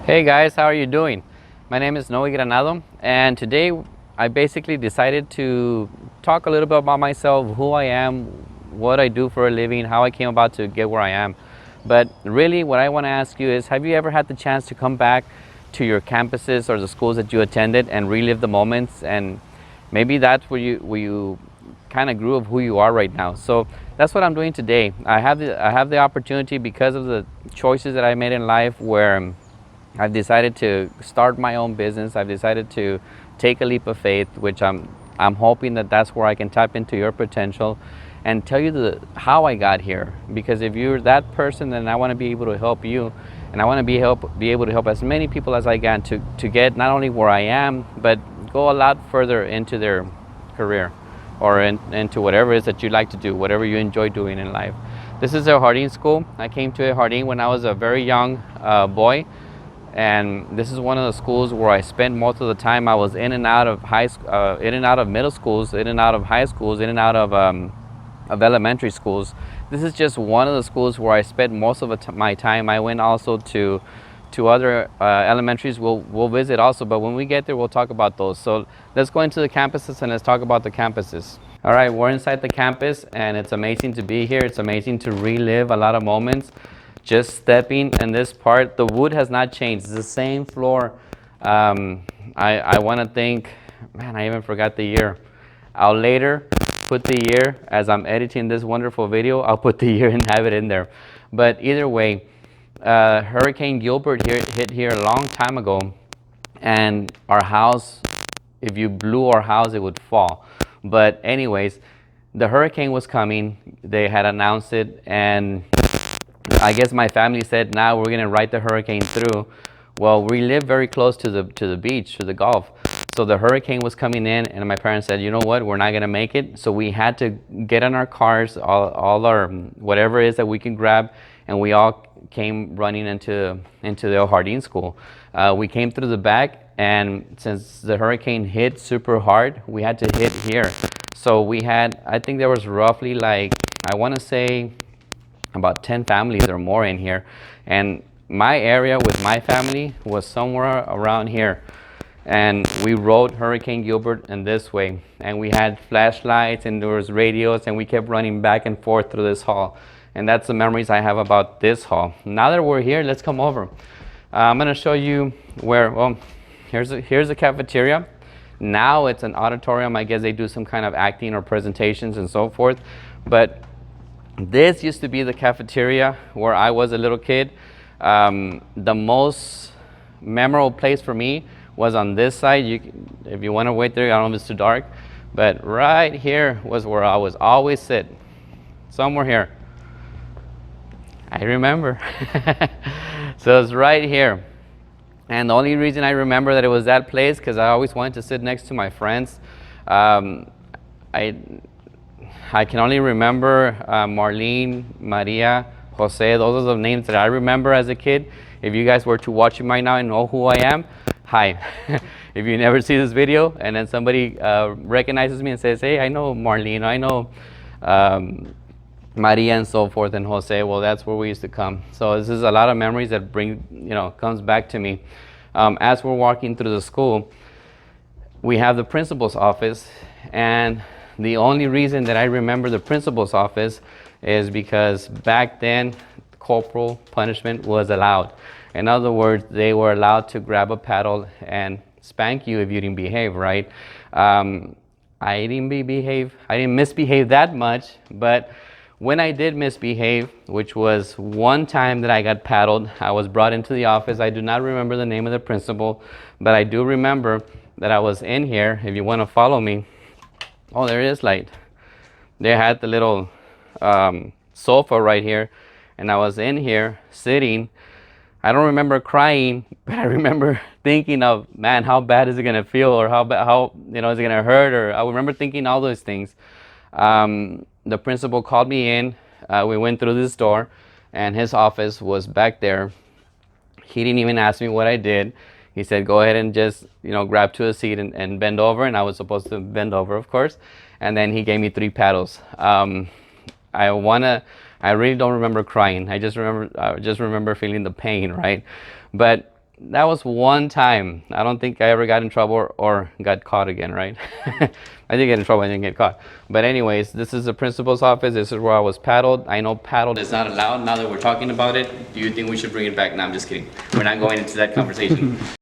Hey guys, how are you doing? My name is Noe Granado, and today I basically decided to talk a little bit about myself, who I am, what I do for a living, how I came about to get where I am. But really what I want to ask you is, have you ever had the chance to come back to your campuses or the schools that you attended and relive the moments? And maybe that's where you kind of grew of who you are right now. So that's what I'm doing today. I have the opportunity, because of the choices that I made in life, where I've decided to start my own business. I've decided to take a leap of faith, which I'm hoping that that's where I can tap into your potential and tell you how I got here. Because if you're that person, then I want to be able to help you, and I want to be able to help as many people as I can to get not only where I am, but go a lot further into their career or into whatever it is that you like to do, whatever you enjoy doing in life. This is a Jardin school. I came to a Jardin when I was a very young boy. And this is one of the schools where I spent most of the time. I was in and out of in and out of middle schools, in and out of high schools, in and out of elementary schools. This is just one of the schools where I spent most of my time. I went also to other elementaries. We'll visit also, but when we get there, we'll talk about those. So let's go into the campuses and let's talk about the campuses. All right, we're inside the campus, and it's amazing to be here. It's amazing to relive a lot of moments. Just stepping in this part, the wood has not changed. It's the same floor. I want to think, man, I even forgot the year. I'll later put the year, as I'm editing this wonderful video, I'll put the year and have it in there. But either way, Hurricane Gilbert hit here a long time ago, and our house, if you blew our house, it would fall. But anyways, the hurricane was coming. They had announced it, and I guess my family said, now we're going to ride the hurricane through. Well, we live very close to the beach, to the Gulf. So the hurricane was coming in, and my parents said, you know what, we're not going to make it. So we had to get in our cars, all our whatever it is that we can grab, and we all came running into the Jardin school. We came through the back, and since the hurricane hit super hard, we had to hit here. So we had, I think there was roughly, like, I want to say about 10 families or more in here, and my area with my family was somewhere around here, and we rode Hurricane Gilbert in this way, and we had flashlights and there was radios, and we kept running back and forth through this hall. And that's the memories I have about this hall. Now that we're here, let's come over. I'm going to show you where, well, here's the cafeteria. Now it's an auditorium. I guess they do some kind of acting or presentations and so forth, but this used to be the cafeteria where I was a little kid. The most memorable place for me was on this side. If you want to wait there, I don't know if it's too dark, but right here was where I was always sit. Somewhere here. I remember. So it's right here. And the only reason I remember that it was that place, because I always wanted to sit next to my friends. I can only remember Marlene, Maria, Jose. Those are the names that I remember as a kid. If you guys were to watch me right now and know who I am, hi. If you never see this video and then somebody recognizes me and says, hey, I know Marlene, I know Maria and so forth, and Jose, well, that's where we used to come. So this is a lot of memories that comes back to me. As we're walking through the school, we have the principal's office, and the only reason that I remember the principal's office is because back then, corporal punishment was allowed. In other words, they were allowed to grab a paddle and spank you if you didn't behave, right? I didn't misbehave that much, but when I did misbehave, which was one time that I got paddled, I was brought into the office. I do not remember the name of the principal, but I do remember that I was in here. If you want to follow me, oh, there it is, light. They had the little sofa right here, and I was in here sitting. I don't remember crying, but I remember thinking of, man, how bad is it gonna feel, or how is it gonna hurt, or I remember thinking all those things. The principal called me in. We went through this door, and his office was back there. He didn't even ask me what I did. He said, go ahead and just, grab to a seat and bend over. And I was supposed to bend over, of course. And then he gave me 3 paddles. I really don't remember crying. I just remember feeling the pain, right? But That was one time. I don't think I ever got in trouble or got caught again, right? I did get in trouble, I didn't get caught. But anyways, this is the principal's office. This is where I was paddled. I know paddled is not allowed now that we're talking about it. Do you think we should bring it back? No, I'm just kidding. We're not going into that conversation.